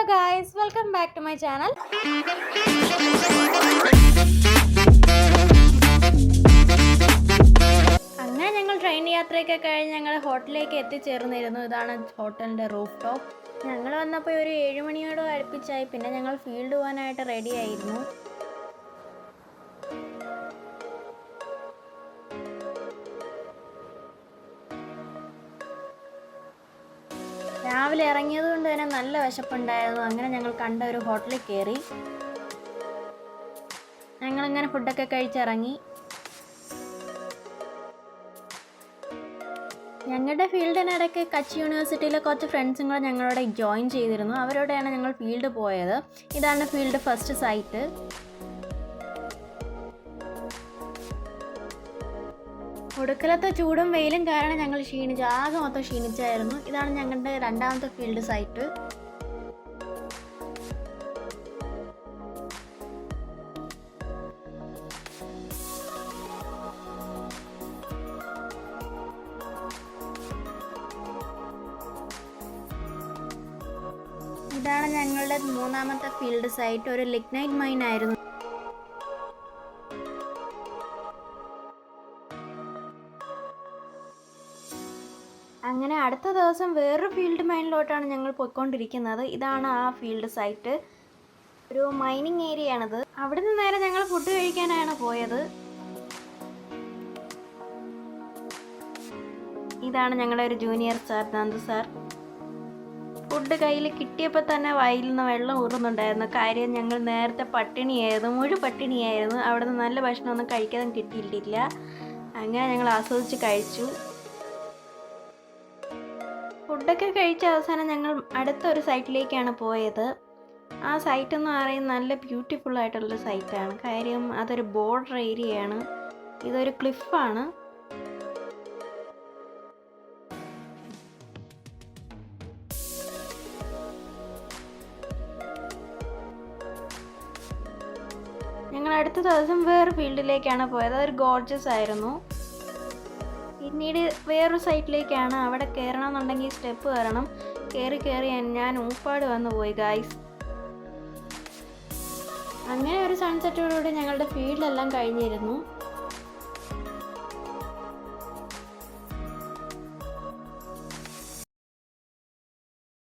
guys, welcome back to my channel. അങ്ങനെ ഞങ്ങൾ train യാത്രയൊക്കെ കഴിഞ്ഞ് ഞങ്ങൾ ഹോട്ടലിലേക്ക് എത്തിച്ചേർന്നിരുന്നു. ഇതാണ് ഹോട്ടലിൻ്റെ റൂഫ് ടോപ്പ്. ഞങ്ങൾ വന്നപ്പോൾ ഒരു 7 മണിയോട് അടുപ്പിച്ചായി. പിന്നെ ഞങ്ങൾ ഫീൽഡ് പോകാനായിട്ട് റെഡി ആയിരുന്നു. രാവിലെ ഇറങ്ങിയത് കൊണ്ട് തന്നെ നല്ല വിശപ്പുണ്ടായിരുന്നു. അങ്ങനെ ഞങ്ങൾ കണ്ട ഒരു ഹോട്ടലിൽ കയറി ഞങ്ങളിങ്ങനെ ഫുഡൊക്കെ കഴിച്ചിറങ്ങി. ഞങ്ങളുടെ ഫീൽഡിനിടയ്ക്ക് കച്ച് യൂണിവേഴ്സിറ്റിയിലെ കുറച്ച് ഫ്രണ്ട്സും കൂടെ ഞങ്ങളോട് ജോയിൻ ചെയ്തിരുന്നു. അവരോടെയാണ് ഞങ്ങൾ ഫീൽഡ് പോയത്. ഇതാണ് ഫീൽഡ് ഫസ്റ്റ് സൈറ്റ്. ഒടുക്കലത്തെ ചൂടും വെയിലും കാരണം ഞങ്ങൾ ആകെ മൊത്തം ക്ഷീണിച്ചായിരുന്നു. ഇതാണ് ഞങ്ങളുടെ രണ്ടാമത്തെ ഫീൽഡ് സൈറ്റ്. ഇതാണ് ഞങ്ങളുടെ മൂന്നാമത്തെ ഫീൽഡ് സൈറ്റ്. ഒരു ലിഗ്നൈറ്റ് മൈൻ ആയിരുന്നു. അങ്ങനെ അടുത്ത ദിവസം വേറൊരു ഫീൽഡ് മൈനിലോട്ടാണ് ഞങ്ങൾ പോയിക്കൊണ്ടിരിക്കുന്നത്. ഇതാണ് ആ ഫീൽഡ് സൈറ്റ്. ഒരു മൈനിങ് ഏരിയ ആണിത്. അവിടെ നിന്ന് നേരെ ഞങ്ങൾ ഫുഡ് കഴിക്കാനാണ് പോയത്. ഇതാണ് ഞങ്ങളുടെ ഒരു junior sir, Nandu sir. Food കയ്യിൽ കിട്ടിയപ്പോൾ തന്നെ വായിൽ നിന്ന് വെള്ളം ഊറുന്നുണ്ടായിരുന്നു. കാര്യം ഞങ്ങൾ നേരത്തെ മുഴു പട്ടിണിയായിരുന്നു. അവിടെ നിന്ന് നല്ല ഭക്ഷണമൊന്നും കഴിക്കാനും കിട്ടിയിട്ടില്ല. അങ്ങനെ ഞങ്ങൾ ആസ്വദിച്ച് കഴിച്ചു. ഫുഡൊക്കെ കഴിച്ച അവസാനം ഞങ്ങൾ അടുത്തൊരു സൈറ്റിലേക്കാണ് പോയത്. ആ സൈറ്റ് എന്ന് പറയുന്നത് നല്ല ബ്യൂട്ടിഫുൾ ആയിട്ടുള്ളൊരു സൈറ്റാണ്. കാര്യം അതൊരു ബോർഡർ ഏരിയയാണ്. ഇതൊരു ക്ലിഫാണ്. ഞങ്ങൾ അടുത്ത ദിവസം വേറെ ഫീൽഡിലേക്കാണ് പോയത്. അതൊരു ഗോർജസ് ആയിരുന്നു. പിന്നീട് വേറൊരു സൈറ്റിലേക്കാണ്. അവിടെ കയറണമെന്നുണ്ടെങ്കിൽ സ്റ്റെപ്പ് കയറണം. കയറി ഞാൻ ഊപ്പാട് വന്നു പോയി ഗായ്സ്. അങ്ങനെ ഒരു സൺസെറ്റോടുകൂടി ഞങ്ങളുടെ ഫീൽഡെല്ലാം കഴിഞ്ഞിരുന്നു.